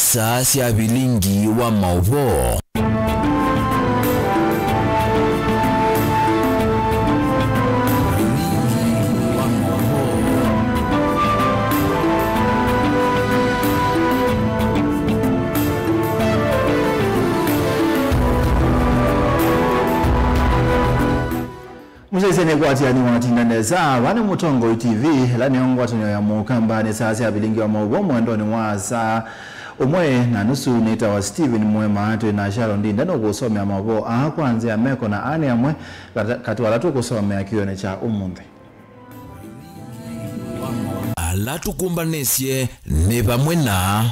saa cia bilingi wa mauvo. Muzesene kwati ya ni watindaneza wane Mutongo TV lani ongwa tunyo ya mukamba ni saa sia bilingi wa mauvo mwendo ni wasa umwe na nusu nita wa Steven Mwema hatu na Sharon Ndindano kusome ya mauvo kwanzi ya meko na ane ya mwe katuwa latu kusome ya kione cha umundi latu kumbanesye neba mwena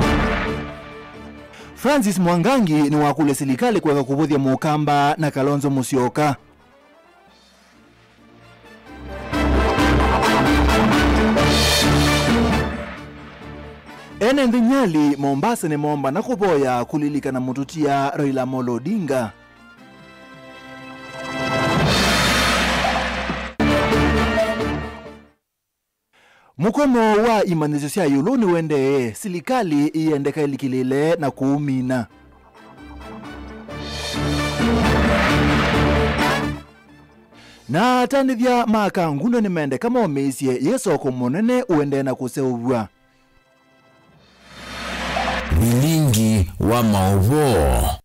Francis Mwangangi ni wakule silikali kwa kubuthia mukamba na Kalonzo Musyoka. Ene Nyali Mombasa ni momba na kuboya kulilika na mututia Raila Amolo Odinga. Mukomo wa imanizo sia yuluni wende silikali iendeka ilikilile na kuumina. Na tanithia maka ngundo ni mende kama omeisye yeso kumonene uende na kuseubwa. bilingi wa mauvo.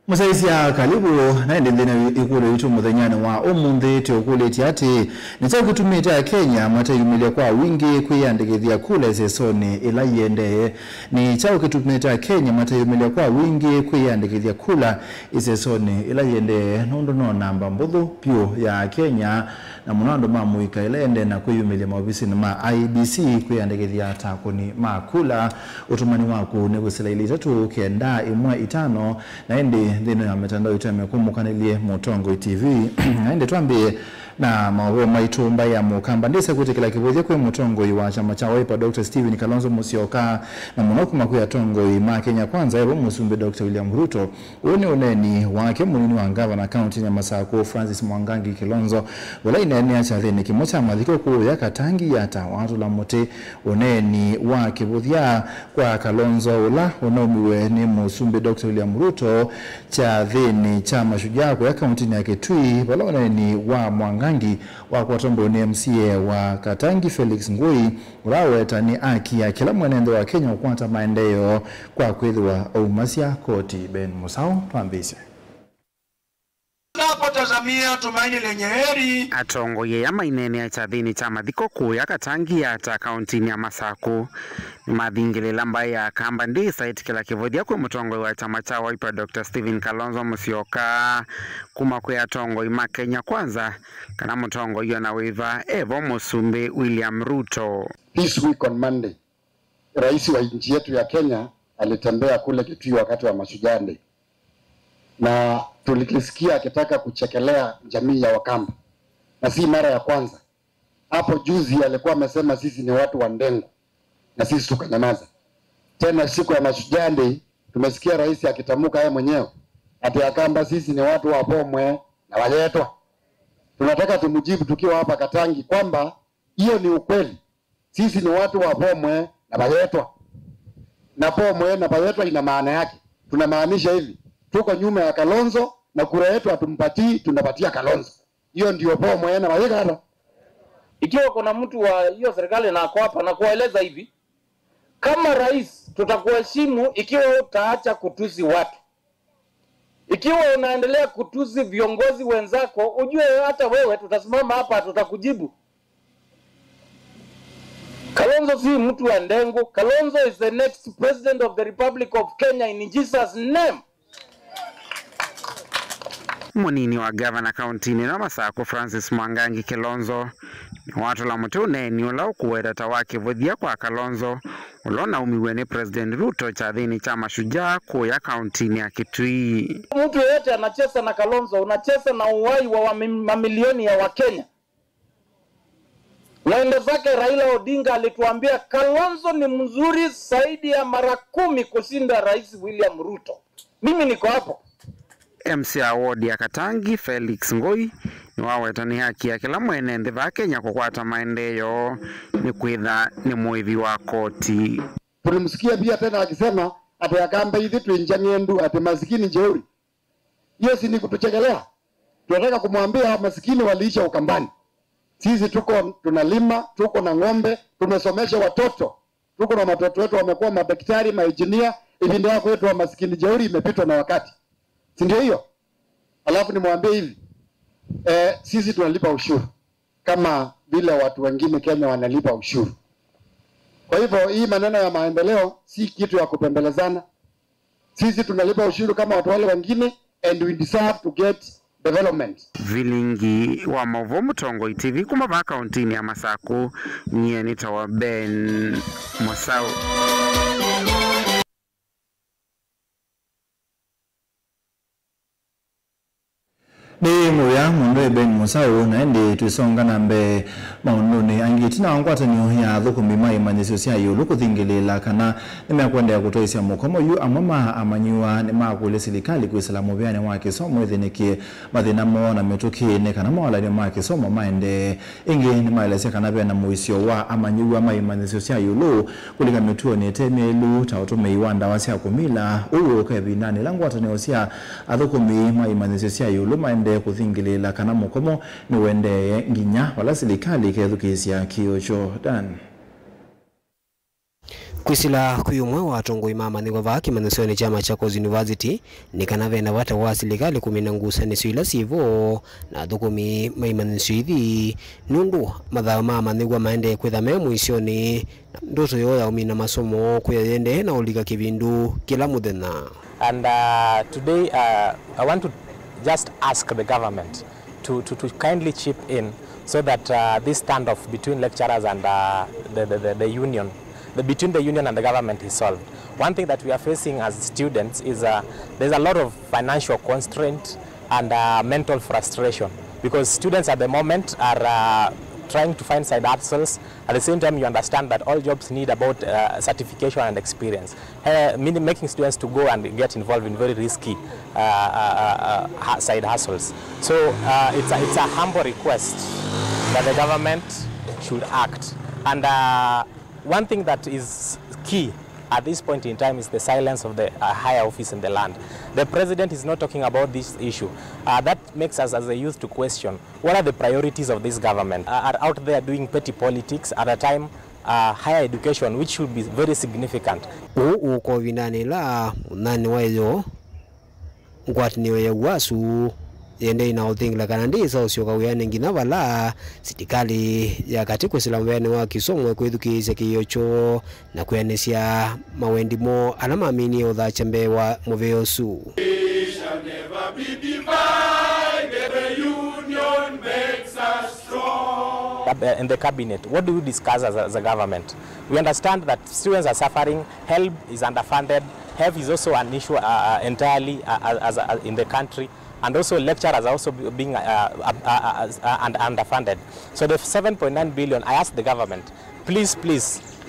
Musaisia karibu naendelea na ikulu yetu muthanyani wa umuthi tukule tiati nitao kutumita ya Kenya matayumilia kwa wingi kuyandikithia kule sesoni ila yende ni chao kutumita ya Kenya matayumilia kwa wingi kuyandikithia kula isesoni ila yende nondo no namba mbudhu pio ya Kenya na munando mamuika ila yende na kuyumilia mawabisi na ma IBC kuyandikithia takuni makula utumani waku negusila ili tatu kenda imwa itano na endi ndino ya metandao yetu yamekumukanelie Mutongo TV aende tuambie na mawo maitumba ya mukamba ndise kutekela kiboje kwa Mutongo wa chama cha Wiper Dr. Steven Kalonzo Musyoka na munokuma kwa Tongo ma Kenya kwanza ebo musumbe Dr. William Ruto uneni wake munini wa Governor County ya Masako Francis Mwangangi Kilonzo wala inene acha thini kimocha madhiko ku ya Katangi yata watu la mote uneni wake budhia kwa Kalonzo ula unomiwe ni musumbe Dr. William Ruto cha thini cha mashujaa kwa kaunti ya Kitui wala uneni wa Mwangangi wa kwa tombo ni MCA wa Katangi Felix Ngui uraweta ni aki ya kila mwenendo wa Kenya ukwanta maendeleo kwa kwithwa umasia koti Ben Musau twambise Napotazamia tumaini lenye heri atongo ye ama inene ya chathini cha mathiko kuu ya Katangi ya ta kaunti ya Masako mathingile lamba ya kamba ndisa itikila kivodhia kwa Mutongo wa chama cha Wiper Dr. Steven Kalonzo Musyoka kuma kwa Tongo ima Kenya kwanza kana Mutongo hiyo na wiva evo musumbe William Ruto. This week on Monday rais wa nchi yetu ya Kenya alitembea kule Kitui wakati wa Mashujaa Day na tulikisikia akitaka kuchekelea jamii ya Wakamba na si mara ya kwanza. Hapo juzi alikuwa amesema sisi ni watu wa ndengo na sisi tukanyamaza. Tena siku ya Mashujaa Day tumesikia rais akitamuka yeye mwenyewe ati Wakamba sisi ni watu wa Bomwe na Waletwa. Tunataka tumujibu tukiwa hapa Katangi kwamba hiyo ni ukweli. Sisi ni watu wa Bomwe na Waletwa. Na Bomwe na Waletwa ina maana yake. Tunamaanisha hivi, tuko nyuma ya Kalonzo na kura yetu hatumpatii, tunapatia Kalonzo. Hiyo ndio Bomwe na Waletwa. Ikiwa kuna mtu wa hiyo serikali na ako hapa na kueleza hivi, kama rais tutakuheshimu ikiwa utaacha kutusi watu. Ikiwa unaendelea kutusi viongozi wenzako, ujue hata wewe tutasimama hapa tutakujibu. Kalonzo si mtu wa ndengo. Kalonzo is the next president of the Republic of Kenya in Jesus' name. Munini wa Governor County na Masako Francis Mwangangi Kilonzo ni watu la mutune ni ula ukuweda tawaki vodhia kwa Kalonzo ulona umiwe ni President Ruto cha dhini cha mashujaa kuya kaunti ya Kitui. Mtu yote anacheza na Kalonzo, unacheza na uhai wa mamilioni ya Wakenya. Naenda zake Raila Odinga alituambia Kalonzo ni mzuri zaidi ya mara 10 kushinda Rais William Ruto. Mimi niko hapo. MCA ward ya Katangi Felix Ngoi ni wawetani haki ya kila mwene nthi va Kenya kukwata maendeleo ni kwitha ni mwivi wa koti. Tulimsikia pia tena akisema ati akamba hivi tuinjanie ndu ati masikini jeuri. Hiyo si ni kutuchekelea. Tunataka kumwambia masikini waliisha Ukambani. Sisi tunalima, tuko na ng'ombe, tumesomesha watoto. Tuko na watoto wetu wamekuwa madaktari, maengineer, hivi ndio kwetu wa masikini jeuri imepitwa na wakati. Si ndio hiyo? Alafu nimwambie hivi. Sisi tunalipa ushuru kama vile watu wengine Kenya wanalipa ushuru. Kwa hivyo hii maneno ya maendeleo si kitu ya kupembelezana. Sisi tunalipa ushuru kama watu wale wengine and we deserve to get development. Vilingi wa Mauvoo Mutongo TV kuma va kaunti ya Masaku nye nitawa Ben Mosau. Ni muya mundu Ben Mosau na ndi tusonga nambe maundu ni angitina wangwata ni ya thukumi maimanyisio cia yulu kuthingilela kana nimekwenda kutoisia mukomo yu amama amanyiwa ni makule serikali kwisala mubyane wa kisomo ithiniki mathina mo na metukine kana mawala ni ma kisomo maende ingi ni maelese kana bena muisio wa amanyiwa maimanyisio cia yulu kulika mituo ni temelu tautume iwanda wasia kumila uwo kebinani langwata ni osia athukumi maimanyisio cia yulu maende kuthingilela kana mukomo ni wende nginya wala serikali kethukisia kiocho dan kwisila kuyumwe watongoi mama nigo va kimanusoni cha Machakos University ni kana vena wata wa serikali kumina ngusanisi ila sivo na thukumi maimanisithi nundu mathaa mama nigo maende kwitha me muisioni ndoto yo ya umina masomo kuyende na ulika kivindu kila muthenya. And today I want to just ask the government to kindly chip in so that this standoff between lecturers and the union, between the union and the government is solved. One thing that we are facing as students is there's a lot of financial constraint and mental frustration because students at the moment are trying to find side hustles. At the same time, you understand that all jobs need about certification and experience, meaning making students to go and get involved in very risky side hustles. So it's a humble request that the government should act. And one thing that is key at this point in time is the silence of the higher office in the land. The president is not talking about this issue. That makes us as a youth to question what are the priorities of this government. Are out there doing petty politics at a time higher education, which should be very significant. Uko vinani la nani wayo ngwatniwe ya uwasu yende ina uthingila kana ndisa usioka uyane ngina wala serikali ya katika silamwene wa kisomwe kwithukisya kiyocho na kuyanisya mawendimo alama amini uthachembe wa muveosu. In the cabinet, what do we discuss as a government? We understand that students are suffering, HELB is underfunded, HELB is also an issue entirely as in the country, and also lecturers are also being underfunded. So the 7.9 billion, I asked the government, please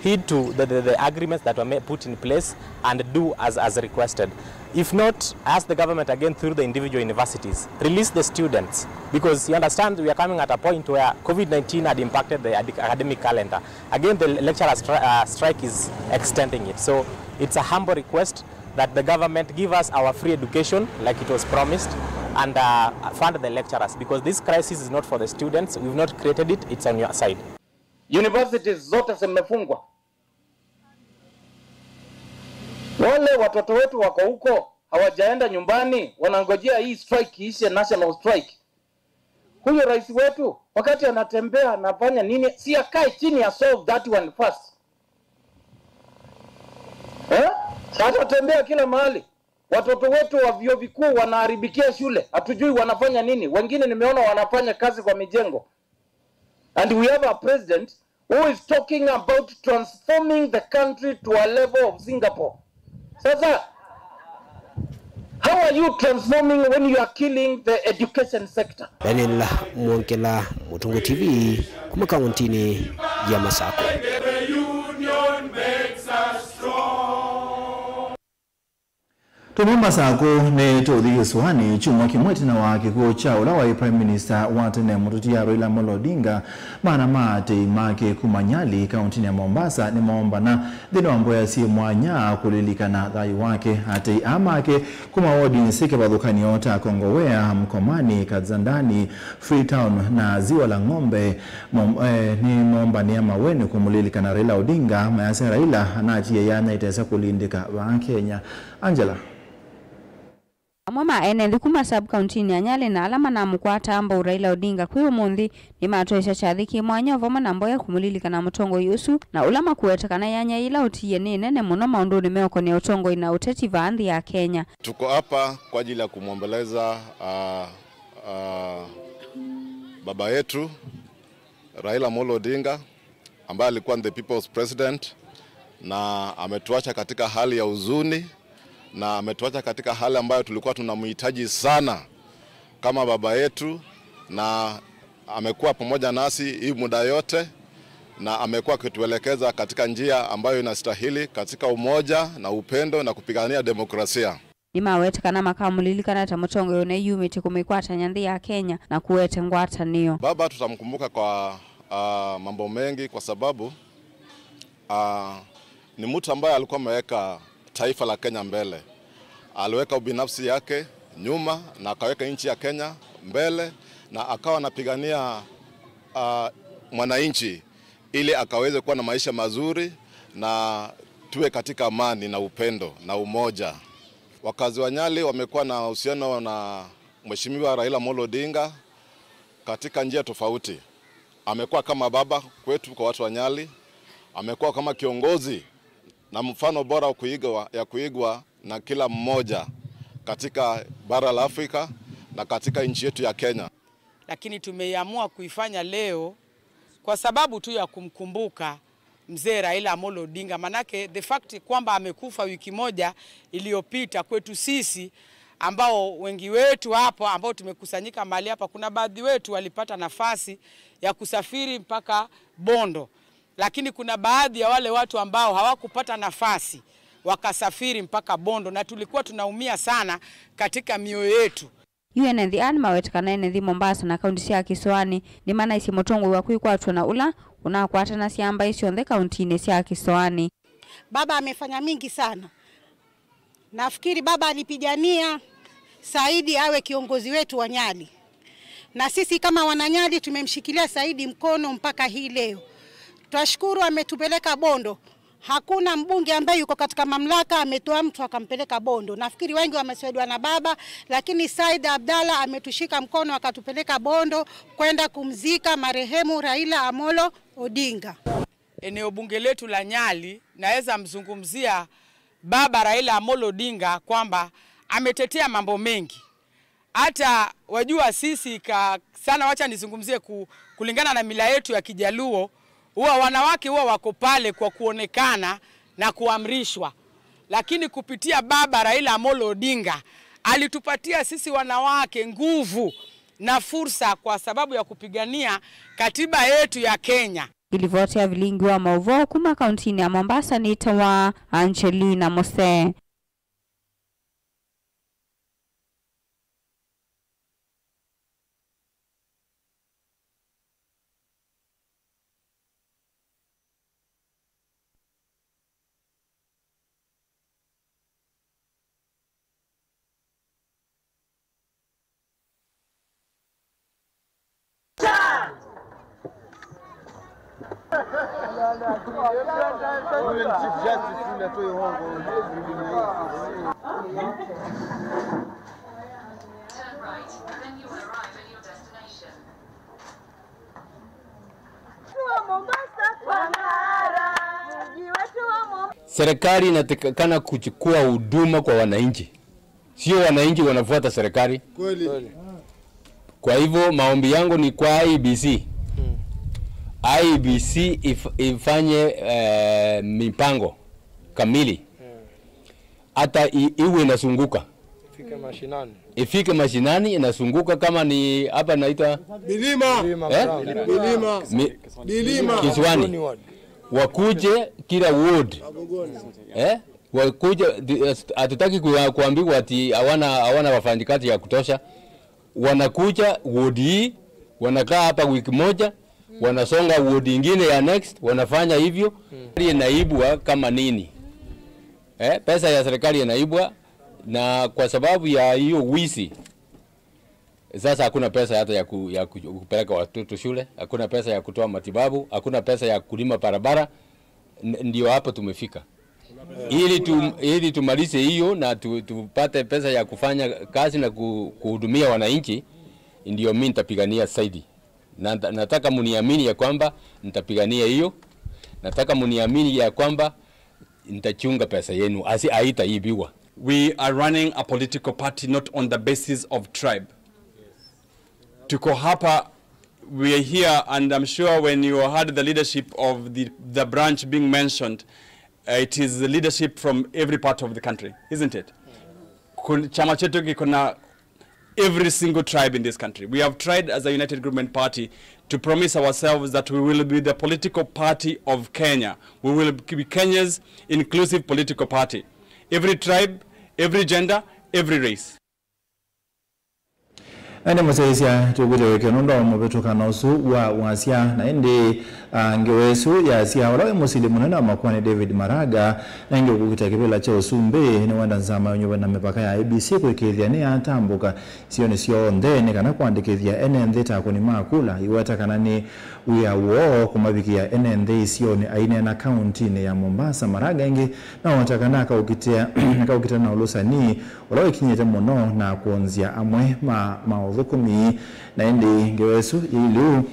heed to the agreements that were put in place and do as requested. If not, ask the government again through the individual universities, release the students, because you understand we are coming at a point where COVID-19 had impacted the academic calendar. Again, the lecturer strike is extending it. So it's a humble request that the government give us our free education like it was promised and fund the lecturers, because this crisis is not for the students. We've not created it, it's on your side. Universities zote zimefungwa. Wale watoto wetu wako huko hawajaenda nyumbani, wanangojea hii strike ishe, national strike. Huyo rais wetu wakati anatembea anafanya nini? Si akae chini ya solve that one first. Sasa tembea kila mahali. Watoto wetu wa vyuo vikuu wanaharibikia shule. Hatujui wanafanya nini. Wengine nimeona wanafanya kazi kwa mijengo. And we have a president who is talking about transforming the country to a level of Singapore. Sasa, how are you transforming when you are killing the education sector? Daniel Mwonkela, Mutungu TV, kuma kauntini ya Masako. Tumomba sako ne todhi swani chumwa kimweti na wake kuocha ula wa Prime Minister watene mututia Raila Amolo Odinga mana mate make kumanyali kaunti ya Mombasa ni maomba na dino amboya si mwanya kulilika na dhai wake hati amake kuma wodi nsike badhukani yota Kongowea, Mkomani, Kadzandani, Freetown na Ziwa la Ng'ombe ni maomba ni ama wenu kumulilika na Raila Odinga mayase Raila anaji yana itesa kulindika wa Kenya. Angela Mama ene kuma sub county ya Nyali na alama na mkwata amba Raila Odinga kwiyo mundi ni matoesha chathiki mwanya voma na mboya kumulilika na mutongo yusu na ulama kuwetakana yanya ila utiye ni nene muno maundu ni meoko ni utongo ina uteti vaandhi ya Kenya. Tuko hapa kwa ajili ya kumwombeleza baba yetu Raila Amolo Odinga ambaye alikuwa the people's president na ametuacha katika hali ya huzuni na ametuacha katika hali ambayo tulikuwa tunamhitaji sana kama baba yetu, na amekuwa pamoja nasi hii muda yote na amekuwa akituelekeza katika njia ambayo inastahili katika umoja na upendo na kupigania demokrasia. Nima wetakana makamulilika na mutongo yone yumiti kumikwata nyandhi ya Kenya na kuwete ngwata niyo. Baba tutamkumbuka kwa mambo mengi kwa sababu ni mtu ambaye alikuwa ameweka taifa la Kenya mbele. Aliweka ubinafsi yake nyuma na akaweka nchi ya Kenya mbele na akawa anapigania mwananchi ili akaweze kuwa na maisha mazuri na tuwe katika amani na upendo na umoja. Wakazi wa Nyali wamekuwa na uhusiano na Mheshimiwa Raila Amolo Odinga katika njia tofauti. Amekuwa kama baba kwetu kwa watu wa Nyali, amekuwa kama kiongozi na mfano bora ya kuigwa na kila mmoja katika bara la Afrika na katika nchi yetu ya Kenya. Lakini tumeamua kuifanya leo kwa sababu tu ya kumkumbuka mzee Raila Amolo Odinga, manake the fact kwamba amekufa wiki moja iliyopita kwetu sisi ambao wengi wetu hapa ambao tumekusanyika mahali hapa, kuna baadhi wetu walipata nafasi ya kusafiri mpaka Bondo. Lakini kuna baadhi ya wale watu ambao hawakupata nafasi wakasafiri mpaka Bondo na tulikuwa tunaumia sana katika mioyo yetu. UNND anima wetakana NND Mombasa na kaunti ya Kisiwani ni maana isi mutongo wa kuikwatwa na ula unakwata na siamba isi onde kaunti ya Kisiwani. Baba amefanya mingi sana. Nafikiri baba alipigania Saidi awe kiongozi wetu wa Nyali. Na sisi kama wananyali tumemshikilia Saidi mkono mpaka hii leo. Twashukuru ametupeleka Bondo. Hakuna mbunge ambaye yuko katika mamlaka ametoa mtu akampeleka Bondo. Nafikiri wengi wamesaidiwa na baba, lakini Said Abdalla ametushika mkono akatupeleka Bondo kwenda kumzika marehemu Raila Amolo Odinga. Eneo bunge letu la Nyali naweza mzungumzia baba Raila Amolo Odinga kwamba ametetea mambo mengi. Hata wajua sisi sana, wacha nizungumzie kulingana na mila yetu ya Kijaluo, huwa wanawake huwa wako pale kwa kuonekana na kuamrishwa. Lakini kupitia baba Raila Amolo Odinga alitupatia sisi wanawake nguvu na fursa kwa sababu ya kupigania katiba yetu ya Kenya. Ilivotea vilingi wa Mauvo kuma kaunti ya Mombasa ni tawa Angelina Mose. Serikali inatakana kuchukua huduma kwa wananchi. Sio wananchi wanafuata serikali. Kweli. Kwa hivyo maombi yangu ni kwa IEBC. IEBC ifanye mipango kamili. Hata iwe inasunguka. Ifike mashinani inasunguka kama ni hapa naita Bilima. Kisiwani. Wakuje kila ward. Wakuja hatutaki kuambiwa ati hawana wafanyikazi ya kutosha. Wanakuja wodi, wanakaa hapa wiki moja, wanasonga wodi nyingine ya next, wanafanya hivyo. Inaibwa kama nini? Pesa ya serikali inaibwa, na kwa sababu ya hiyo wizi sasa hakuna pesa hata ya kupeleka watoto shule, hakuna pesa ya kutoa matibabu, hakuna pesa ya kulima barabara. Ndio hapo tumefika. Ili tumalize hiyo na tupate pesa ya kufanya kazi na kuhudumia wananchi, ndio mimi nitapigania zaidi. Nataka mniamini ya kwamba nitapigania hiyo. Nataka mniamini ya kwamba nitachunga pesa yenu, haitaibiwa. We are running a political party not on the basis of tribe. Tuko hapa, we are here, and I'm sure when you heard the leadership of the branch being mentioned, it is the leadership from every part of the country, isn't it? Chama chetu kiko every single tribe in this country. We have tried as a United Government Party to promise ourselves that we will be the political party of Kenya. We will be Kenya's inclusive political party. Every tribe, every gender, every race. Ene mwasaisia tugule kenondo mbetuka nausu wa wasia na indi ngewesu ya sia walawe musilimu na makwani David Maraga na nge kukita kipela cha usumbe ni wanda nzama nyoba na mipaka ya ABC kwekethia ni atambuka sioni sio ndene kana kuandikithia NND tako ni makula iwata kana ni uyawo kumabikia NND sio ni aina na county ni ya Mombasa. Maraga ingi na watakana kaukitia na ulusani walawe kinyete mono na kuonzia amwe maudhukumi na indi ngewesu ilu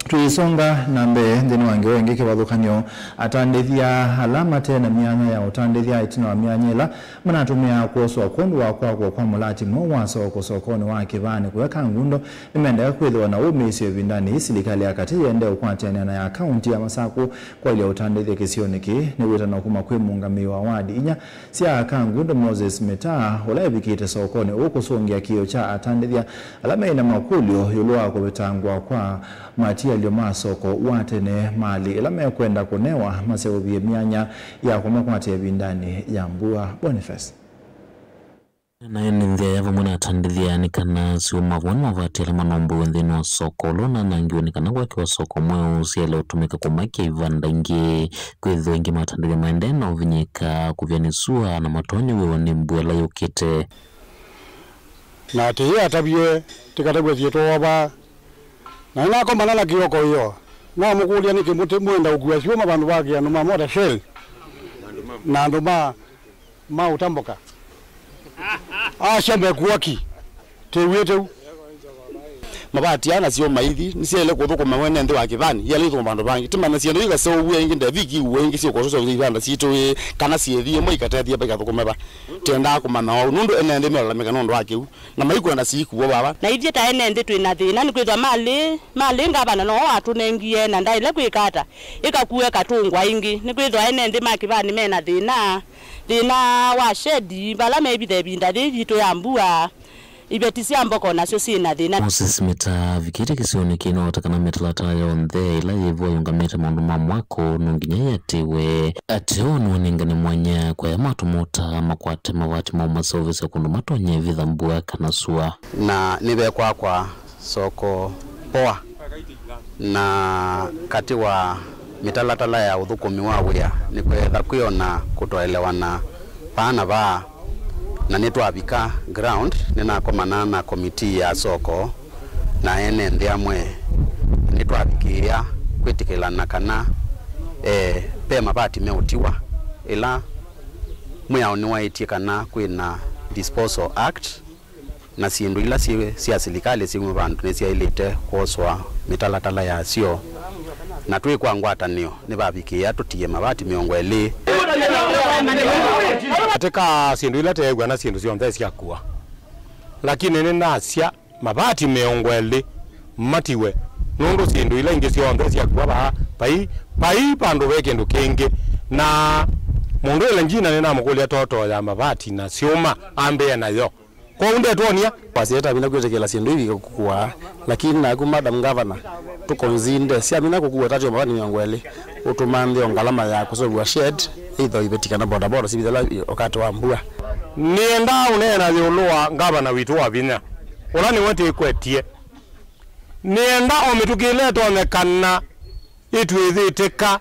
tuisonga nambe ndeni wange wenge kibadhukanyo atandithia alama tena mianya ya utandithia itino wa mianyela manatumia kuoswa kondu wa kwa mulati mwa soko sokoni wa kivani kuweka ngundo nimeendea kwithwa na umisi vindani serikali yakati yende ukwatiana na akaunti ya Masaku kwa ile utandithia kisioniki ni wita na kuma kwe muungami wa wadi inya sia akangundo Moses Meta olebikite sokoni ukusongia kio cha atandithia alama ina makulio yulwa kubetangwa kwa matia lio masoko watene mali ilame kwenda kunewa maseubie mianya ya kumakwate bindani ya Mbua. Boniface na ndia yava mwana atandithia nikana siuma wana wavatele manombo wendhino soko lona nangiwa nikana kwa kiwa soko mweo siele utumika kumaki ivanda ingi kwezwa ingi matandithia maendeno vinyika kuvyanisua na matonyo wewa ni Mbuela yukite na ati atabie tikatagwe zieto waba na nako manala kioko hiyo na mukulia nikimuti mwenda ukua sioma bandu baki anuma moda shell na nduma utamboka shambe kuwaki teweteu mabati ana sio maithi nisiele kuthuko mawene ndi wa kivani yale ito bandu bangi timana siendo yiga so uwe ingi ndaviki uwengi sio kososo ibanda sito kana siethie mo ikatethia beka thukumeba tenda kumana nundu enende mela meka nundu wake na maiko na siku bo baba na idie ta enende twina thina ni kwithwa mali ngabana no watu nengie na ndaile kwikata ikakuwe katungwa ingi ni kwithwa enende makivani mena thina wa shedi bala mebi thebinda thito ya Mbua ibetisia mboko nasyo sina thina. Moses Meta vikite kisioni kino watakana metalata ya ondhe ila yevo yungamete maundu mamwako nunginya yatiwe ationu waningani mwanya kwa ya matumota makwate mawati maumasa ovisa kundu matonye vitha Mbua kanasua na nibe kwa soko poa na kati wa mitalatala ya uthukumi wa wia ni kwetha kwiona kutoelewana pana ba na nitwabika ground ninakomana na komiti ya soko na ene ndiamwe nitwabikia kwitikilana kana pe mabati meutiwa ila mwao ni waitie kana kwina disposal act na sindu ila sia serikali simu bantu nesia ilite koswa mitalatala ya sio na tui kwa ngwatanio nibabikia tutie mabati miongo eli katika sindu ila tegwa na sindu sionthe siakua lakini nina sia mabati miongo eli matiwe nundu sindu ila ingi sionthe siakua ba pai pandu weke ndu kingi na mundu ila njina nina mukulia toto ya mabati na sioma ambe nayo kwa unde tuonia pasieta bila kwetekela sindu hivi kukua lakini na ku madam governor tukonzinde sia mina kukua tatu mabati miongo eli utumande ongalama ya kusobwa shed itho ibetikana boda boda sibithala wakati wa mbua nienda unena yulua ngabana witu wa binya ula ni wote ikwetie nienda omitukile tonekana itwithiteka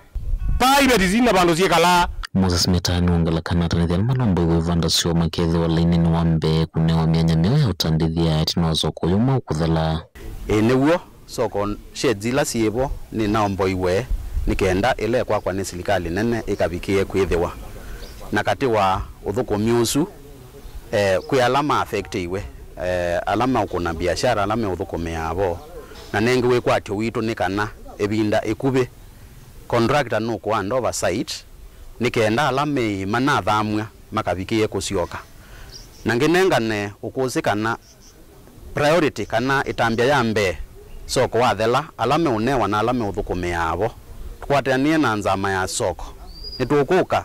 paibe dizina bandu ciekala Moses Metani ungala kanata ni thialma nombo iwe vanda sio makethe wa laini ni wambe kunewa mianya meo ya utandithia itino soko yuma ukuthala niguo soko shedzila siebo ni naombo iwe nikenda ile kwa ni serikali nene ikabikie kwithiwa na kati wa uthukumi usu kwi alama affect iwe alama ukuna biashara alama uthukumi yabo na nengi we kwatyo witu nikana ebinda ikube contractor no kwa ndo oversight nikenda alame manathamwa makabikie kusioka na nginengane ukusikana priority kana itambia yambe soko wathela alame unewa na alame uthukumi yabo twatania na nzama ya soko nitukuka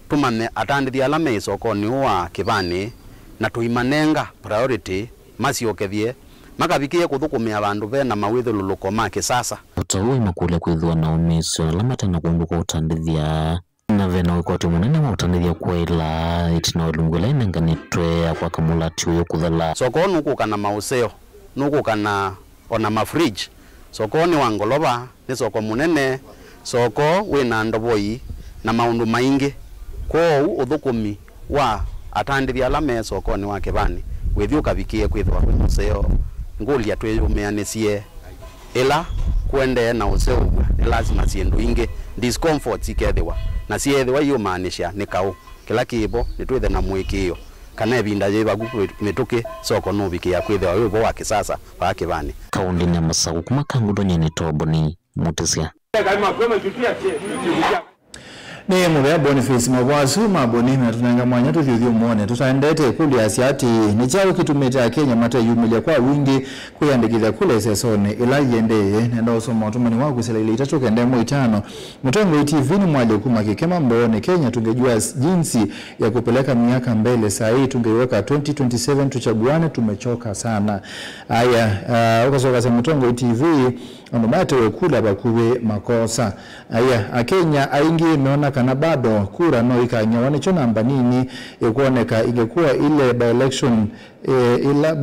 tumane atandithia alame soko ni wa kibani na tuimanenga priority masiokethie makabikie kuthukumia bandu bena mawithululuko make sasa utawe makule kwithwa na umisio alama tena kunduka utandithia na vena wikoti munene wa utandithia kwela itina ulungula inenganitwe kwa kamulati uyo kuthala soko nukuka na mauseo nukuka na ona mafridge soko ni wangoloba ni soko munene soko wina ndoboi na maundu maingi kwa uthukumi wa atandithia alame soko ni wa kibani withi ukabikie kwithwa museo ngulia tweyumeanisie ila kwende na useo ni lazima siendu ingi discomfort ikethiwa na siethiwa yumanisha nikau kila kibo nitwithe na mwikio kana ebinda yebagu mituke soko nubikia kwithwa yubo wa kisasa wa kibani kaundi ni Masaku kumakangudo nyeni toboni mutisia ni mubea Boniface Mwasu maboni na tunanga mwanya tuthithio muone tutaendete kuli asiati ni chao kitumita Kenya mata yumilia kwa wingi kuyandikithia kule sesone ila yendeye nenda usoma utumani wangu sila ile itatu kende mo 5 Mutongo TV ni mwali kuma kikema mbone Kenya tungejua jinsi ya kupeleka miaka mbele saa hii tungeweka 2027 tuchaguane tumechoka sana haya ukasoka sa Mutongo TV ambaye kula bakuwe makosa haya Kenya aingi imeona kana bado kura no ikanya wanicho namba nini ikuoneka ingekuwa ile by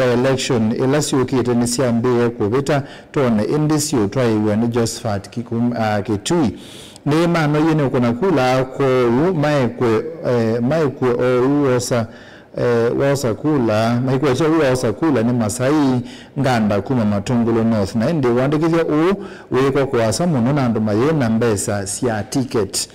election ila sio kitenisia mbele kubita tone indisio twaiwa ni Josephat kitui ni mano yene kuna kula ko maikwe oruosa wasa kula maikwe cho wasa kula ni Masai nganda kuma Matungulo North na ndi wandikithia weko kwa samuno na ndo mayena mbesa sia ticket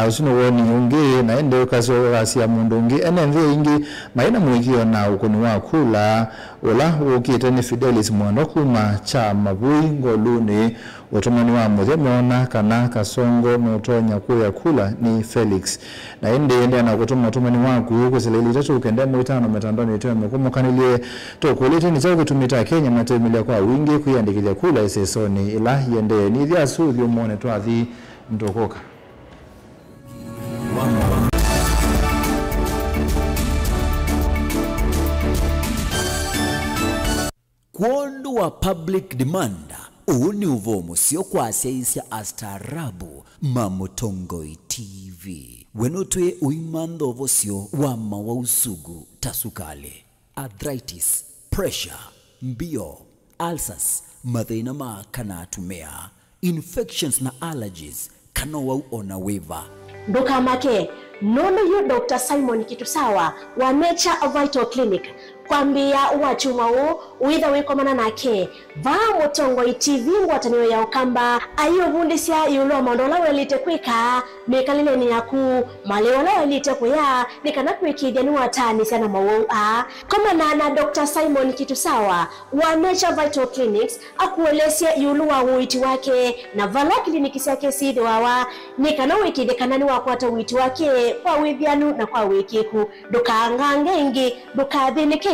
usino woni ungi na ende ukaso rasia mundu ungi enenze ingi maina mwikio na ukoni wa kula ola ukite ni Fidelis Mwando kuma cha mabui ngoluni utumani wa mweona kana kasongo metonya kuya kula ni Felix na ende na kutuma utumani wangu kusilili tatu ukende mu 5 metandoni yetu mkumukanilie tokulete ni chao kutumita Kenya matemilia kwa wingi kuyandikithia kula sesoni ila yende ni thia su thio muone twathi ndokoka Kwondo wa public demand uni uvomo sio kwa seisya astarabu Mamutongo TV wenotwe uimando ovosio wama wa usugu tasukale arthritis pressure mbio ulcers mathina ma kana tumea infections na allergies kana wa ona weva ndukamake nono yo Dr. Simon Kitusawa wa Nature Vital Clinic kwambia wachuma uidha wikomana nake va Mutongo TV ngwatanio ya ukamba ayo vundisia yulo mondola welite kwika mekalile ni yaku maleola welite kuya nikana kwikidya ni watani sana mawu kama na Dr. Simon Kitusawa wa Nature Vital Clinics akuelesia yulu wa uiti wake na vala kliniki yake sidhi wawa nikana wikide kanani wakwata uiti wake kwa withianu na kwa wikiku dukangangengi dukadhinike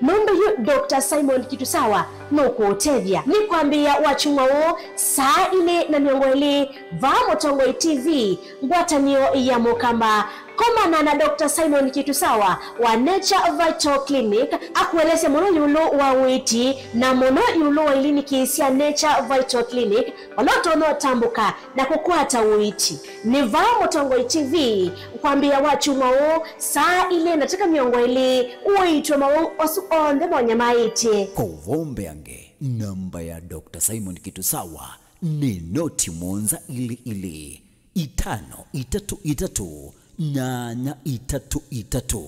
nondo yu Dr. Simon Kitusawa no kuotevya ni kwambia wachumwa saa ile na miongo ile va Mutongo TV ngwatanio ya mukamba komana na Dr. Simon Kitusawa wa Nature Vital Clinic akueleze muno yulo wa witi na muno yulo wa iliniki cia Nature Vital Clinic waloto no tambuka na kukwata witi. Ni Vaa Mutongo TV kwambia wachu mao saa ile nataka miongo ile uitwe mao osu onde monya maiti. Kovombe ange namba ya Dr. Simon Kitusawa ni noti monza ile 533 nyanya 33.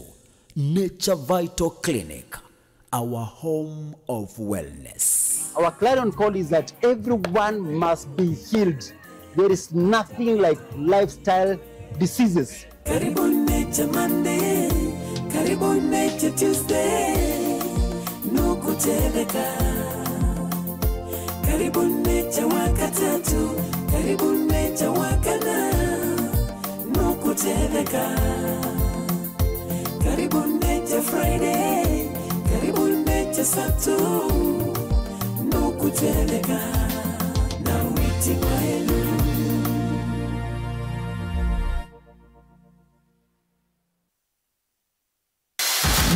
Nature Vital Clinic, our home of wellness. Our clarion call is that everyone must be healed. There is nothing like lifestyle diseases. Karibu Nature Monday, karibu Nature Tuesday, nukuteleka. Karibu Nature wakatatu, karibu Nature wakana, nukuteleka. Karibu Nature Friday, karibu Nature Saturday, nukuteleka. Na witi kwelu.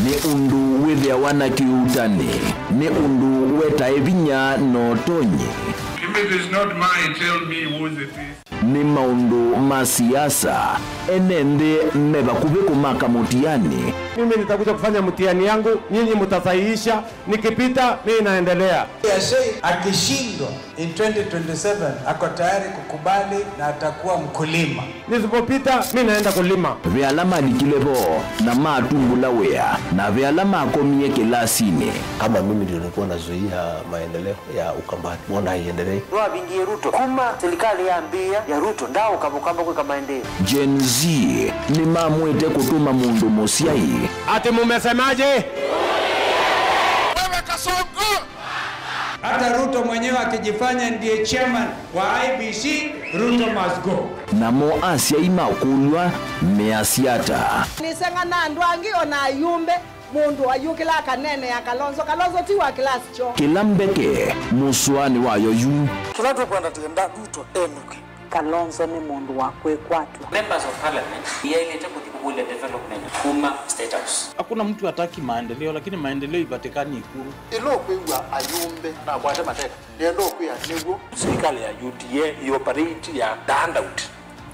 Ni undu wethia wana kiutani, ni undu weta evinya no tonye. If it is not mine, tell me whose it is. Ni maundu masiasa, enende meba kubeku maka mutiani. Mimi nitakuja kufanya mtihani yangu, nyinyi mtasahihisha, nikipita mimi naendelea. Yashei akishindwa in 2027 ako tayari kukubali na atakuwa mkulima. Nisipopita mimi naenda kulima. Vyalama likilevo na matumbula wea na vyalama akomie kilasini. Kama mimi ndio nilikuwa nazuia maendeleo ya Ukambani, mbona haiendelee? Ndoa bingi Ruto kuma serikali ya ambia ya Ruto ndao kabukamba kwa maendeleo. Gen Z ni mamwete kutuma mundu mosiai. Ati mumesemaje? Wewe Kasongo! Hata Ruto mwenyewe akijifanya ndiye chairman wa IBC, Ruto must go. Namo Asia imakulwa measiata. Nisenga na ndwangi ona yumbe mundu ayukila kanene ya Kalonzo tiwa class cho. Kilambeke muswani wayo yu. Tunataka kwenda tenda Ruto enuke. Kalonzo ni mundu wa kwekwatu. Members of parliament yaileta kutibule development kuma state house. Hakuna mtu hataki maendeleo, lakini maendeleo ipatikani Ikulu. Ilo kwewa ayumbe na kwate mateka. Ndio kweya newo. Serikali ya UDA operate ya handout.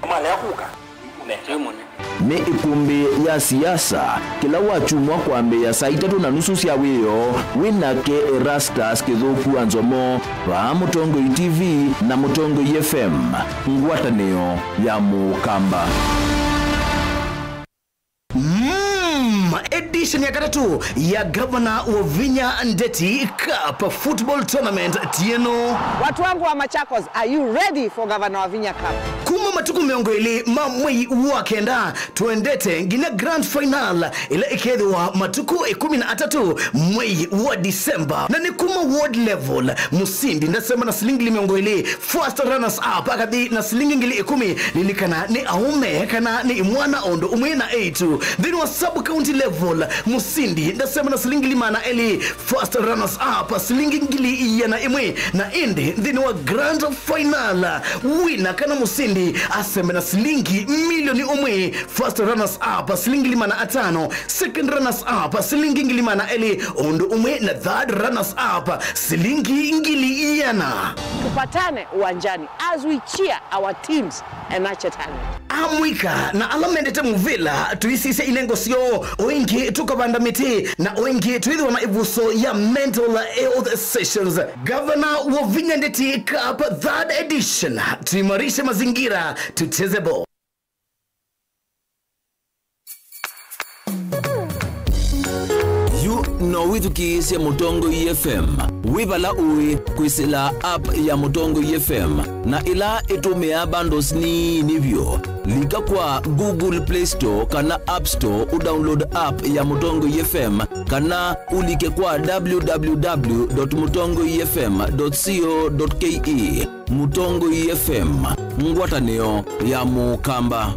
Kama la kuka. Ni ikumbi ya siasa kila wachumwa kwambe ya saa 3:30 cia wiyo winake Erastus Kithuku Anzomo wa Mutongo TV na Mutongo FM ngwatanio ya Mukamba. Edition ya katatu ya Governor Wavinya Ndeti Cup Football Tournament Tieno. Watu wangu wa Machakos, are you ready for Governor Wavinya Cup? Kuma matuku miongo ili mamwei wakenda tuendete ngina grand final ila ikedwa matuku 13 mwei wa Disemba na ni kuma world level musindi ndasema na silingi miongo ili first runners up akadi na silingi ngili 10 lilikana ni aume kana ni mwana ondo umwena 8 then wa sub county level musindi ndasema na silingi limana eli first runners up silingi ngili yana imwe na indi then wa grand final winner kana musindi aseme na silingi milioni umwe first runners up silingi limana 5 second runners up silingi ngilimana eli ondo umwe na third runners up silingi ngili yana. Tupatane uwanjani as we cheer our teams and nurture talent. Amwika na alamendete muvila tuisise inengo sio oingi tukabanda miti na oingi tuidhi na ivuso ya mental health sessions. Governor Wavinya Ndeti Cup 3rd edition, tuimarishe mazingira tucheze ball. No witukise Mutongo FM wibala uwi kwisila app ya Mutongo FM na ila itumia bandos ni nivyo lika kwa Google Play Store kana App Store udownload app ya Mutongo FM kana ulike kwa www.mutongofm.co.ke. Mutongo FM ngwatanio ya Mukamba.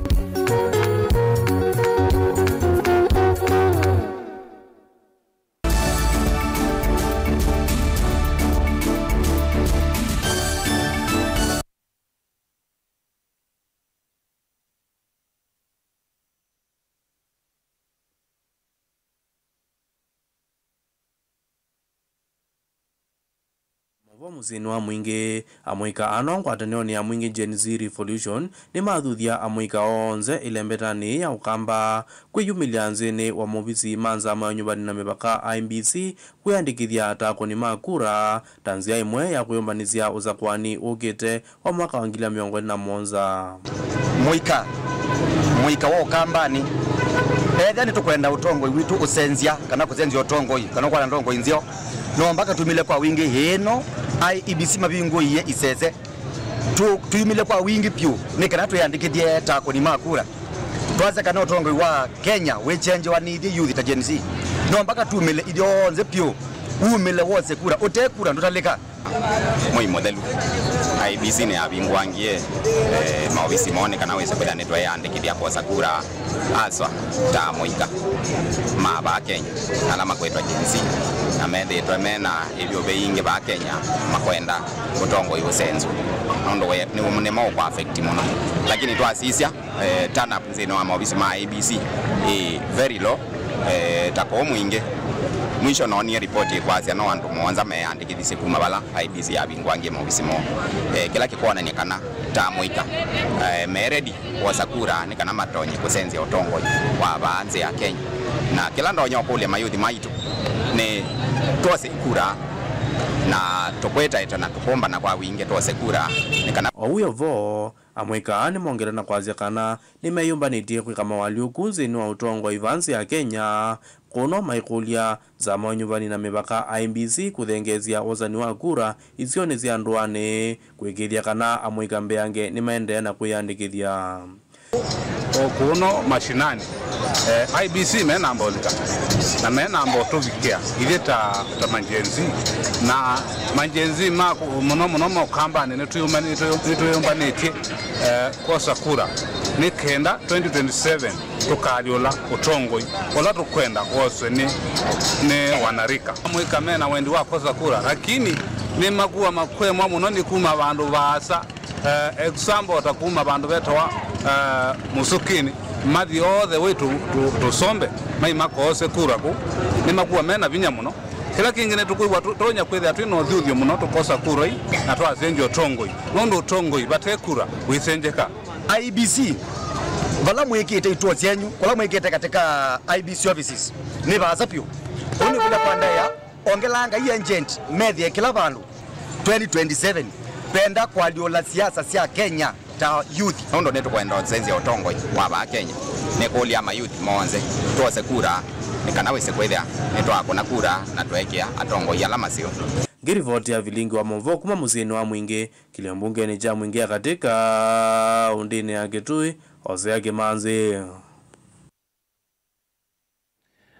Wa muzini wa mwingi amwika anongwatanio ya mwingi Gen Z Revolution ni mathuthia amwika onze ilembetani ya ukamba kwiyumilia nzini wa mobisi manza ma nyumbani na mipaka IBC kuyandikithia atako ni makura tanzia imwe ya kuyumbanizia uzakwani ukite wa mwaka wa 2021 mwika wa ukambani etha ni tukwenda utongo witu usenzia kana kuzenzia utongo kana kwa ndongo inzio no mpaka tumile kwa wingi hino IEBC mabingo iye isese tuyumile kwa wingi pyu nikana tuyandikithie tako ni makura twaze kana utongo wa Kenya we change wa need youth ta Gen Z no mpaka tumile idionze pyu umile wose kura utekura ndotaleka moi modelu IEBC ni abingwangie maofisi mone kana wese kwenda netwa yandikithia kwa sakura aswa ta moika maba Kenya alama kwetwa Gen Z amende twemena ibyo beinge ba Kenya makwenda utongo ibusenzo nondo we ni umunemo kwa affect muno lakini twasisia turn up nzino wa maofisi ma IEBC very low tako mwinge mwisho naoni report kwa asia no andu mwanza meandikithise kuma bala IEBC abingwangie maofisi mo kila kikona ni kana ta moika meredi wa sakura ni kana matonyi kusenzi utongo wa banze ya Kenya na kila ndonyo kule mayuthi maitu ni tuwase kura na tukweta ita na tukomba na kwa wingi tuwase kura ni kana Ouyo vo amwika ni mongera na kwazia kana ni meyumbanitie kwa kama waliukunzi ni wa utongo ivansi ya Kenya kono maikulia za manyumbani na mipaka IEBC kuthengezia ozani wa kura isione zia nduane kwekithia kana amwika mbeange ni maendea na kuyandikithia okuno mashinani IEBC mena mbolika na mena mboto vikia ileta ta manjenzi na manjenzi ma muno kambani ne tuyumbanete kwa sakura ni kenda 2027 tukaliola utongoi ola tukwenda wose ni wanarika mwika mena wendi wa kwa sakura lakini ni makuwa makwemwa muno ni kuma bandu basa example atakuma bandu betwa musukini madhi all the way to sombe mai makose kuraku ni makuwa mena vinya muno kila kingine tukuwa tonya kwethe atino thuthio muno tukosa kuroi na twazenjo tongoi nondo tongoi batekura wisenjeka IEBC vala mwekete itwa cyenyu kola mwekete katika IEBC offices ni baza pyo oni kula pandaya ongelanga hii agent medhi kila bandu 2027 penda kwa liola siasa sia Kenya ta youth nondo neto kwenda zenzi utongo wa ba Kenya ne kulia ma youth monze tuwase kura ni kana wese kwethia neto akona kura na twekea atongo ya lamasio Girivoti ya vilingi wa Movo kuma muzini wa mwingi kiliambunge ni ja mwingia katika undini ya Kitui Hosea Kimanzi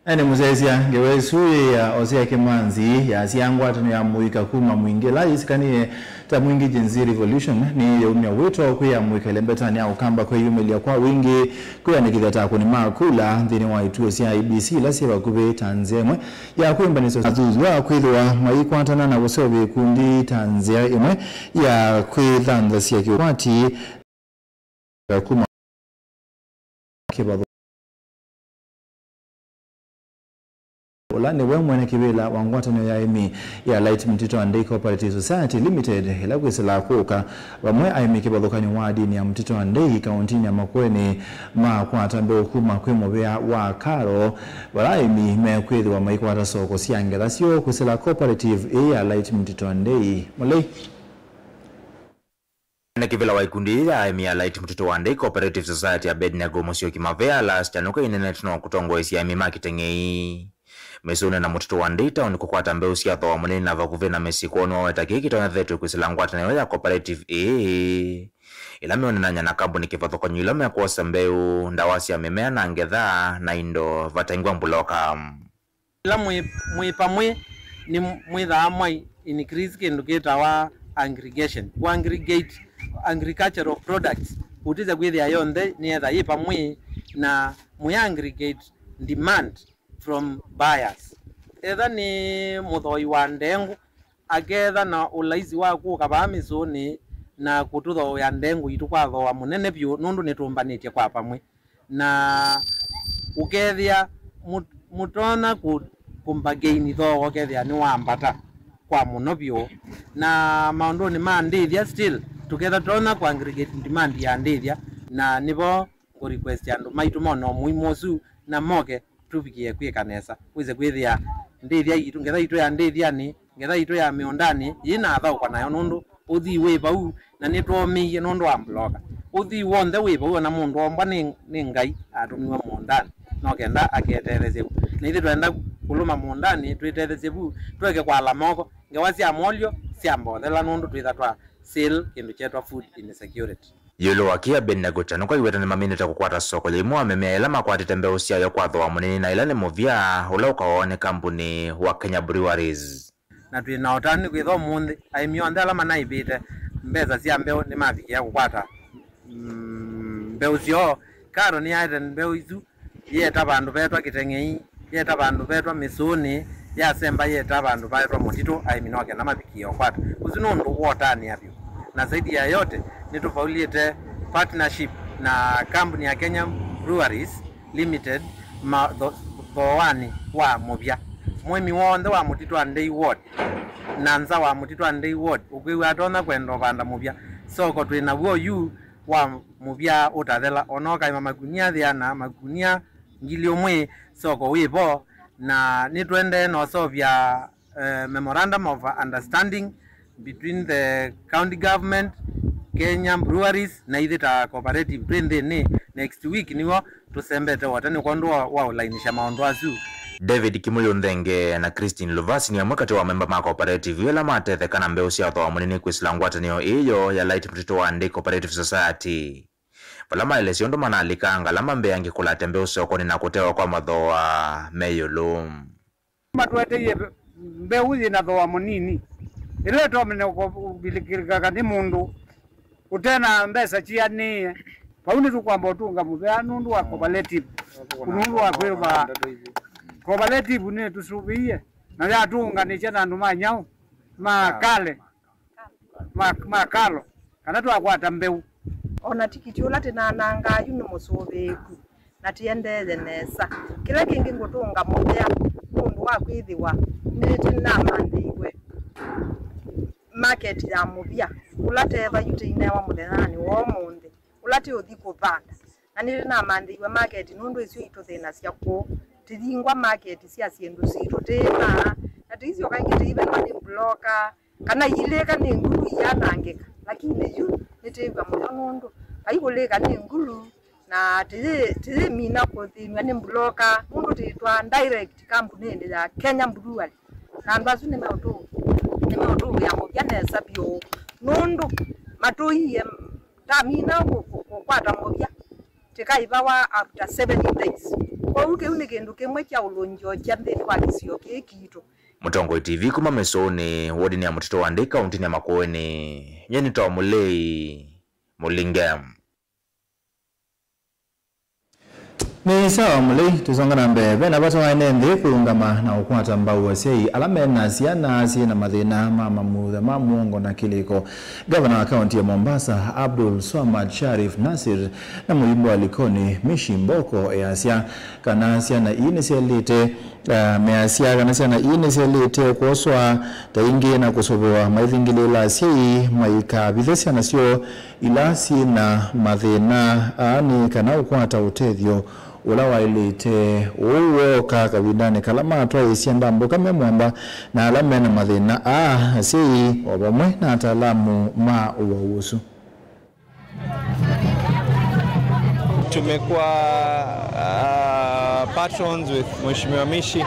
Ene muzezia ngewesui ya Hosea Kimanzi ya siangwatano ya muika kuma mwingi la isikanie ta mwingi Gen Z Revolution ni umya wetu kuya mwika lembetani ya ukamba kwa yumelia kwa wingi kuya nikithata kuni makula ndini wa ituo siya IEBC la siya kube tanzemwe ya kuimba niso azuzu wa kwithwa maikwatana na kusobe kundi tanzia imwe ya kwithanda siya kiwati kuma kibado Olane we mwene kibela wangwatano ya emi ya Light Mtito and Day Cooperative Society Limited ila kwesela kuka wamwe aimi kibadokanyo wa dini ya Mtito and Day kauntini ya Makueni makwata mbe ukuma kwemo bea wa karo wala aimi mekwethi wa maikwata soko siangela sio kwesela cooperative ya Light Mtito and Day Mulei na kivela wa ikundi ya aimi ya Light Mtito and Day Cooperative Society ya Bednego Musio Kimavea last chanuka internet no kutongo isi ya mima kitengei Mesone na Mtito and Day town kukwata mbeu siatho wa munene na vakuvena mesikono wa etakiki tona thetu kusilangwata na ya cooperative ilame onenanya na kabuni kifatho kwa nyulame ya kuwasa mbeu ndawasi ya mimea na ngedha na indo vataingwa mbuloka ila mwe ni mwitha amai increase kindu gitawa aggregation wa aggregate agricultural products utiza kwithia yonthe ni etha yi pamwe na mwe aggregate demand from buyers etha ni muthoi wa ndengu agetha na ulaizi wa kuka bamisoni na kututho ya ndengu itu kwa tho wa munene pyo nundu nitumbanĩtie kwa pamwe na ukethia mutona kumbagaini tho ukethia ni wambata kwa monobio na maondo ni mandithia still together tona kwa aggregate demand ya ndithia na nibo ku request andu maitu mono muimosu na moke tufikie kwi kanesa wize kwithia ndithia itu ngetha itu ya ndithia ni ngetha itu ya miondani ina thau kwa nayo nundu uthi we bau na nitwomiye nundu wa bloga uthi wonde we bau na mundu omba ni ngai atumiwa mondani no kenda aketereze na ithi twenda kuluma mondani twitereze bu tweke kwa lamoko ngewasi amolio siambothela nundu twitha twa sale kindu chetwa food insecurity Yolo wakia Abednego Chanuka iweta ni maminita kukwata soko limu amemea ila makwatite mbeu siya yo kwa dhoa munini na ila ni movia ula ukawaone kampuni wa Kenya Breweries. Na tuina otani kwitho mundi aimionde ala manaibite mbeza siya mbeu ni mafikia kukwata mbeu siyo karo ni aite mbeu isu yeta bandu betwa kitengei yeta bandu betwa misuni ya semba yeta bandu betwa mutito aiminoke na mafikia kukwata usinundu uotani apyo na zaidi ya yote nitofauliete partnership na kampuni ya Kenya Breweries Limited dhoani wa movia mwemi wonde wa mutito andei ward nanza wa mutito andei ward ukwiwe atona kwendo banda movia soko twina wo yu wa movia utathela onoka ima magunia thiana magunia ngilio mwe soko wibo na nitwende no sovya memorandum of understanding between the county government Kenya Breweries na ithita cooperative twende ni next week niwo tusembete wote ni kondo wa ulainisha maondo azu. David Kimuyo Ndenge na Christine Lovasi ni amwekati wa member ma cooperative yela matete kana mbeu siya thoa munini kwisilangwata niyo iyo ya Light Mtito wa Ndi Cooperative Society. Palama ile siondo manalika ngalama mbeyangi kulate mbeu soko ni nakutewa kwa madhoa meyolum. Matuwete mbeu zina thoa munini. Ile tomene kubilikirika kani mundu utena mbesa chiani pauni tu kwamba utunga mubea nundu wa cooperative nundu wa kweba cooperative ni tusubiye na ya tunga ni chena nduma nyao makale makalo kana tu akwata mbeu ona tikiti ulate na nanga yuno musobeku na tiendeze nesa kila kingi ngutunga mubea nundu wa kwithiwa niti na mandiwe market ya mubia ulate bayute inewa mudenani wo munde ulate odiko banda nani na mandiwe market nundu isyo itothena cia ko tidingwa market cia ciendu cito tena atizio kaingite ibe mani bloka kana ile kana ngulu yanangeka lakini yu niteva mundu aigoleka ni ngulu na tiri mina ko thimya ni bloka mundu titwa direct company ya Kenya Breweries na mbazu ni mautu ya mubia nesa bio nundu matuiye tamina kukwata mubia tikaibawa after 7 days kwa uke unikendu kemwe kya ulonjo kya ndeni wa kisio kekito Mutongo TV kuma mesoni wodi ni ya Mtito wa Ndi kaunti ni ya Makueni nyeni toa mulei mulingam. Ni sawa mulei tuzongana mbebe na bato wainende kuungama na ukwata mbau wasei alamena siana na madhina mama mudha mamuongo na kiliko Governor wa kaunti ya Mombasa Abdul Swamad Sharif Nasir na muimbo alikoni Mishi Mboko easia kanasia na inisialite measia kanasia na inisialite kuoswa taingi na kusobewa maithingilila sei maika vithesia na sio ilasi na madhina ani kana ukwata utethio ulawa ilite uwo kaka vidane kalama atwa isianda mboka memwamba na alame na madhina sei obamwe na ataalamu ma uwausu. Tumekuwa patrons with Mheshimiwa Mishi.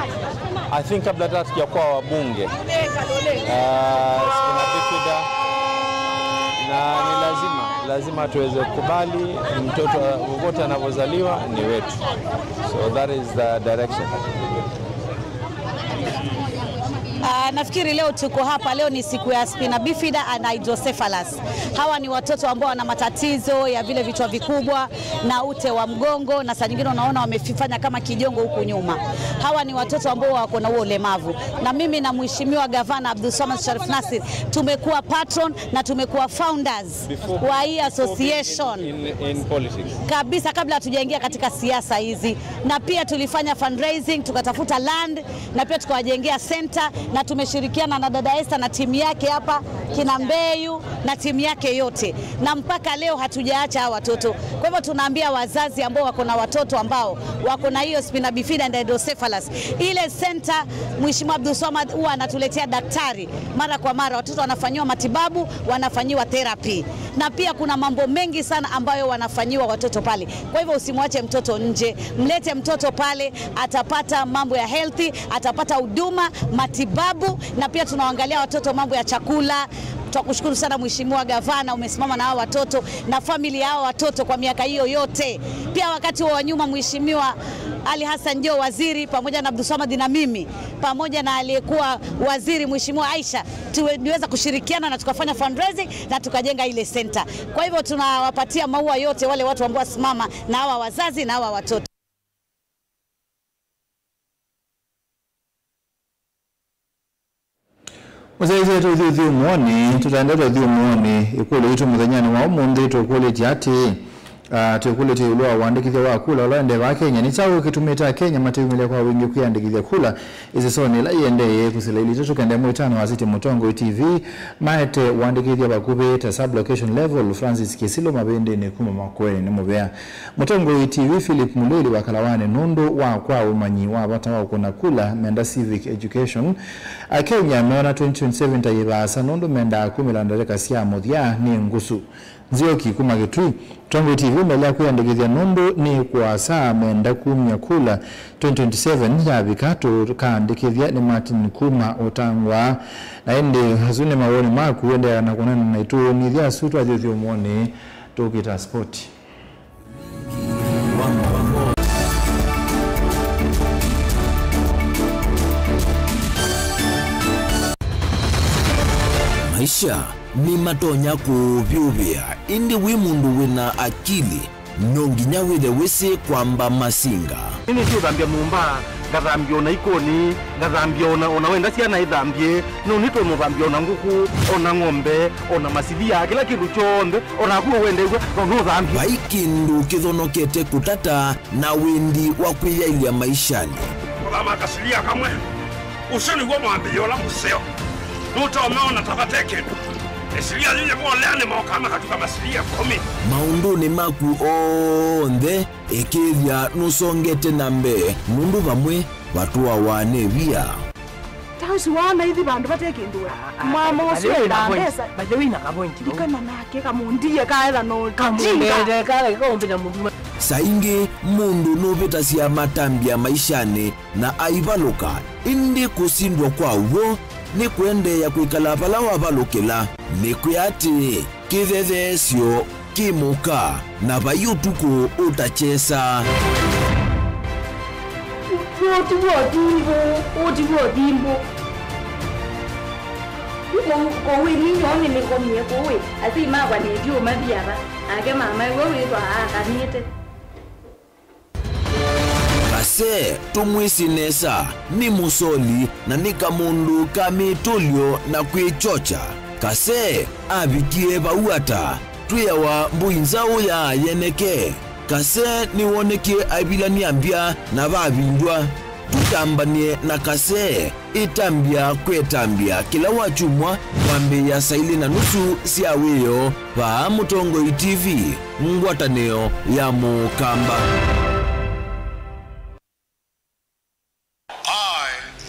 I think kabla hata tukiwa wabunge na ni lazima tuweze kukubali mtoto wote anapozaliwa ni wetu. So that is the direction. Nafikiri leo tuko hapa, leo ni siku ya spina bifida and hydrocephalus. Hawa ni watoto ambao wana matatizo ya vile vichwa vikubwa na ute wa mgongo na saa nyingine unaona wamefanya kama kijongo huku nyuma. Hawa ni watoto ambao wako na ulemavu. Na mimi na Mheshimiwa Gavana Abdul Swamad Sharif Nasir tumekuwa patron na tumekuwa founders wa hii association in politics. Kabisa kabla hatujaingia katika siasa hizi. Na pia tulifanya fundraising, tukatafuta land na pia tukawajengea center na tumeshirikiana na dada Esther na timu yake hapa, kina Mbeyu na timu yake yote, na mpaka leo hatujaacha hawa watoto. Kwa hivyo tunaambia wazazi ambao wako na watoto ambao wako na hiyo spina bifida and hydrocephalus, ile center Mheshimiwa Abdulswamad huwa anatuletea daktari mara kwa mara, watoto wanafanyiwa matibabu, wanafanyiwa therapy, na pia kuna mambo mengi sana ambayo wanafanyiwa watoto pale. Kwa hivyo usimwache mtoto nje, mlete mtoto pale, atapata mambo ya healthy, atapata huduma, matibabu, na pia tunaangalia watoto mambo ya chakula. Tunakushukuru sana Mheshimiwa Gavana, umesimama na hao watoto na familia hao watoto kwa miaka hiyo yote. Pia wakati wa nyuma Mheshimiwa Ali Hassan Joho waziri, pamoja na Abdulswamad na mimi, pamoja na aliyekuwa waziri Mheshimiwa Aisha, tuliweza kushirikiana na tukafanya fundraising na tukajenga ile center. Kwa hivyo tunawapatia maua yote wale watu ambao wasimama na hawa wazazi na hawa watoto. Muzaize tuthithi umwoni, tutaendeta thi umwoni, ikule itu muthanyani wa umundi tukule tiati, tukule ti ulua wandikithia wa kula ulande wa Kenya. Ni chawo kitumita Kenya matiumile kwa wingi kuiandikithia kula, izisoni la iendeye kusila ili tutukende mwitano wa City Mutongo TV, maete wandikithia wakube ta sub-location level, Francis Kisilo mabende ni kuma makwe ni mubea. Mutongo TV, Philip Muleli wa Kalawane Nundu wa kwa umanyi wa wata wa kuna kula, menda civic education. Kenya meona 2027 tayibasa Nundu menda kumilandareka siya modhia ni ngusu. Nzioki kuma Kitui, Tongo TV melea kuiandikithia Nundu ni kwa saa menda kumya kula 2027 ya vikatu kaandikithia ni Martin Kuma Otangwa na ende hazune mawoni maku wende na kunana na itu nidhia sutu adhithi umwoni tukita spoti. Maisha ni matonya kuvyuvia indi wimundu wina akili nonginya withe wisi kwamba masinga ini sio dhambia mumba ngathambia ona ikoni ngathambia ona wenda ciana ithambie no nito muthambia ona nguku ona ng'ombe ona masivia kila kindu chonde ona kuo wende no thambia baikindu kithonokete kutata na windi wa kwiyailia maishani Kama kasilia kamwe usoni gwa mwambio la museo nuto umeona tabateke esilia lile kwa lene maokama katika masilia 10 maunduni maku onthe ekithia nusongete nambe mundu bamwe watu wane via tausi wana hivi bandu batekindwe mama oswera ndesa bajawina kapointi dikana nake kamundie kaela no kamundie kale kaombina mundu saingi mundu nubita cia matambia maishani na aivaluka indi kusindwa kwa uwo ni kuendeya kwikala pala wavalukila ni kuyati kithethesyo kimuka na vayutuku utachesa Otimbo kowe ninyone nikomie kowe ati mabwa ndio mabiara ake mama wewe kwa akanite kase tumwisinesa ni musoli na nika mundu kamitulio na kwichocha kase abikie bauata tuyawa mbuinzao ya yeneke kase niwonekie abilani ambia na babindwa tutambanie na kase itambia kwetambia kila wachumwa wambe ya saili na nusu siaweyo pa Mutongo TV ngwataneo ya Mukamba.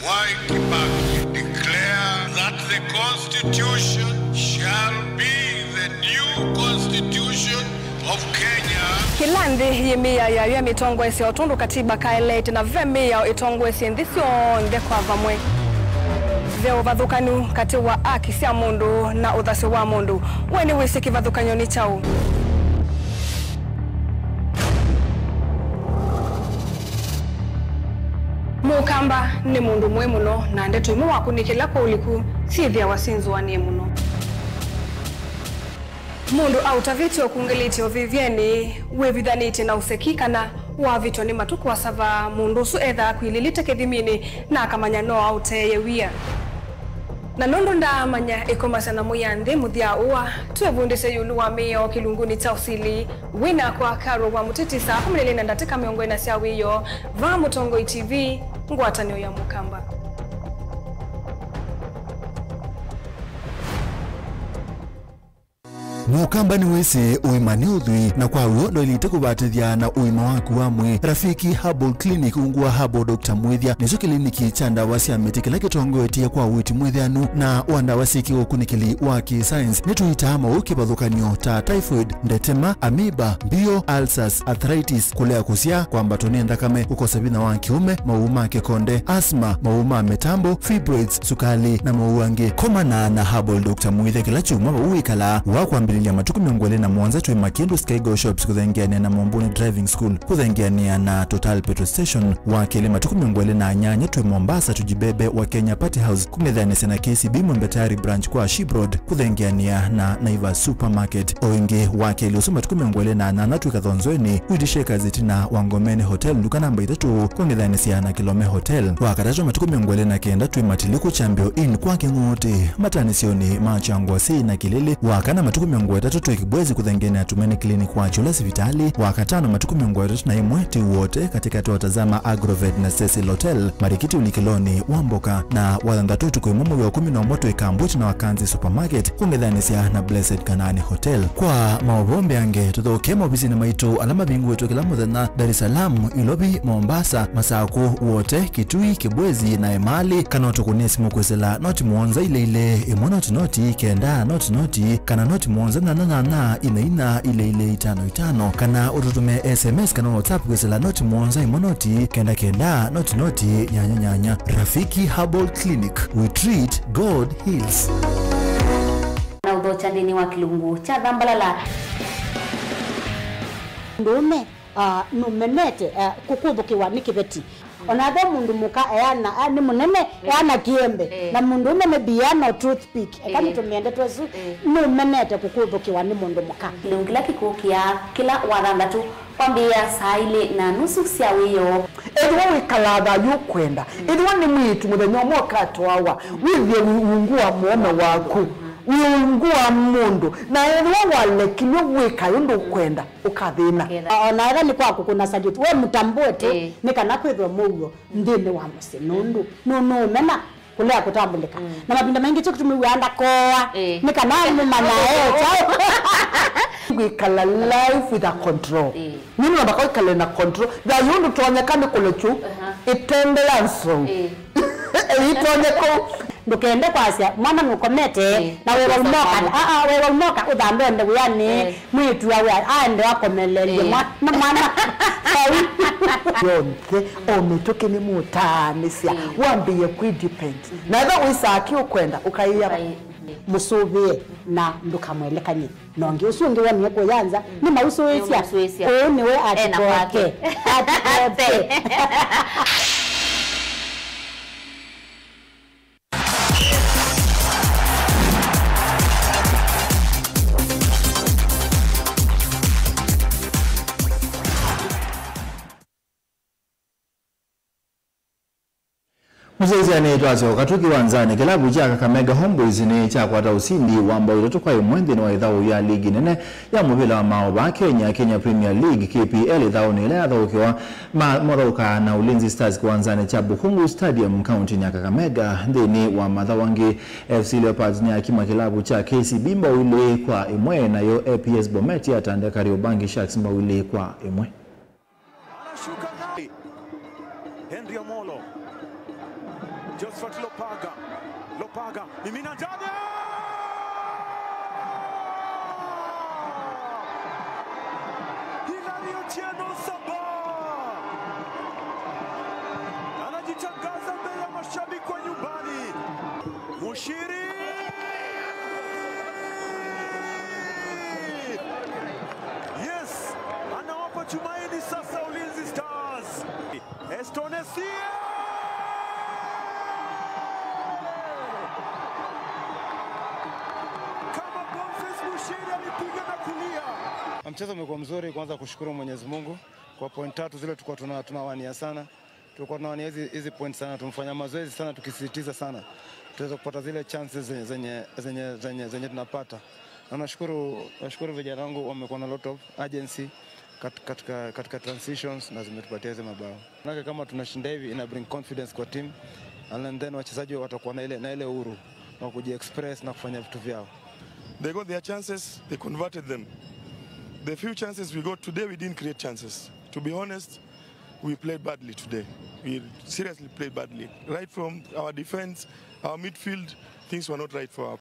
Mwai Kibaki declare that the Constitution shall be the new Constitution of Kenya. Kilandi yemia ya mitongo esi otundu katiba kaelete na vemia itongo esi ndisio ndekwa vamwe. Veo vadhukanu kati wa aki sia mundu na uthasi wa mundu. Weni wisi kivadhukanyo ni chau. Mukamba ni mundu mwe muno na ndetu imu wakunikila kwa uliku sithia wasinzu wanie muno. Mundu autavitio kungelitio vivyeni wevithaniti na usekikana wavitio ni matuku wasava mundu su edha kuililite kithimini na akamanya no auteye wia. Na nundu ndamanya ikomasa muyanthi muthia uwa tuevundise yulu wa mio kilunguni cha usili wina kwa karo wa mutitisa kumlele na ndatika miongo ina sia wiyo va Mutongo TV ngwatanio ya Mukamba. Mukamba ni wese uimani udhui na kwa uondo ilite kubatithia na uima waku wamwe. Rafiki Herbal Clinic ungua Herbal Dr. Mwithia nizo kliniki cha ndawa cia miti kila kitongoetie kwa witi mwithianu na wandawa siki ukunikili wa ki-science nituita mauki bathukanio ta typhoid, ndetema, amoeba, bio, ulcers, arthritis, kulea kusia, kwambatoni thakame, ukosa bina wa kiume, mauma kikonde, asthma, mauma metambo, fibroids, sukali na mauange. Komana na Herbal Dr. Mwithia kila chuma uikala wa kuambililia matuku miongole na mwanza tuwe Makindu Skygo Shops kuthengiania na Mombuni Driving School kuthengiania na Total Petrol Station wa kile matuku miongole na Nyanya tuwe Mombasa tujibebe wa Kenya Party House kumedhani sana KCB Mwembetari branch kwa Shibrod kuthengiania na Naiva Supermarket oinge wa kile usuma tuku miongole na Nanatu Kathonzweni uitisheka zitina Wangomeni Hotel duka namba 3 kumedhani sana Kilome Hotel wakatacho matuku miongole na kenda tuwe Matiliku Chambio Inn kwa Kingote matanisioni machangwa si na Kilele wakana matuku miongole tatu tuwe Kibwezi kuthengiania Atumeni Clinic kwa Chula Sivitali wakatano matuku miongole tatu na imweti wote katika tuwatazama Agrovet na Cecil Hotel Marikiti Ulikiloni Wamboka na wadhandatu tukuwe mumu wa 11 Ikambuti na Wakanzi Supermarket kumedhanisia na Blessed Kanani Hotel kwa maobombe ange tuthoke mobisi na maitu alama bingu wetu kila muthenya Dar es Salaam Ilobi Mombasa Masako wote Kitui Kibwezi na Emali kana tukunesi mukwesela noti muonza ile imonoti kenda noti kana noti muonza na ina ile 55 kana ututume SMS kana WhatsApp kwesela noti muonza imonoti kenda noti nyanya. Rafiki Herbal Clinic, we treat, God heals. Na udhocha ndini wa Kilungu cha Dhambalala ndume numenete kukubukiwa nikibeti onathe mundu muka eyana ni munene eyana kiembe na mundu umene biana toothpick ekani tumiende twesu numenete kukubukiwa ni mundu muka Kilungila kikukia kila wadhandatu kwambia saile na nusu cia wiyo edwa wikalaba yukwenda edwa ni mwitu muthenya mwaka twawa withie wiungua muome waku wiungua mundu na edwa walekimwe wika yundu kwenda ukathina ona era ni kwaku kuna sajiti we mutambwete nikana kwithwa mugo ndini wa musinundu nunu mena kulea kutambulika na mapinda mengi tukutumiwanda koa nikana mumanya chao wikala life with a control nini nabaka wikala na control da yundu tuonyekane kulechu itendelanso itonyeko ndukende kwasia mwana nukomete na wewe umoka udambende yani mwitu wa aende wakomelele mwana yonke ometoke ni mutanisia wambiye kudepend na eva uisaki ukwenda ukaiya musubie na ndukamwelekanye nonge usunge wani yako yanza ni mausuisia niwe atikoke Mzezi anaitwa Wakatuki wanzani kilabu cha Kakamega Homeboyz ni cha kwata usindi wamba utotoka imwende wa idhao ya ligi nene ya mubila wa maoba Kenya Premier League KPL idhao ni ile idhao ukiwa Moroka na Ulinzi Stars kuanzani cha Bukungu Stadium county ya Kakamega ndini wa madhawangi FC Leopards ni akima kilabu cha KCB mbawili kwa imwe na yo APS Bomet ya Tande Kariobangi Sharks mbawili kwa imwe. Henry Amolo Josephat Lopaga mimina ndani Hilario Tieno Saba anajitangaza mbele ya mashabiki wa nyumbani Mushiri yes anawapa tumaini sasa Ulinzi Stars Estonesia Mchezo umekuwa mzuri, kwanza kushukuru Mwenyezi Mungu kwa point 3 zile tulikuwa tunawania sana. Tulikuwa tunawania hizi point sana, tumfanya mazoezi sana tukisisitiza sana. Tuweza kupata zile chances zenye tunapata. Na nashukuru vijana wangu wamekuwa na lot of urgency katika transitions na zimetupatia hizo mabao. Na kama tunashinda hivi ina bring confidence kwa team and then wachezaji watakuwa na ile uhuru na kujiexpress na kufanya vitu vyao. They got their chances, they converted them. The few chances we got today, we didn't create chances. To be honest, we played badly today. We seriously played badly. Right from our defense, our midfield, things were not right for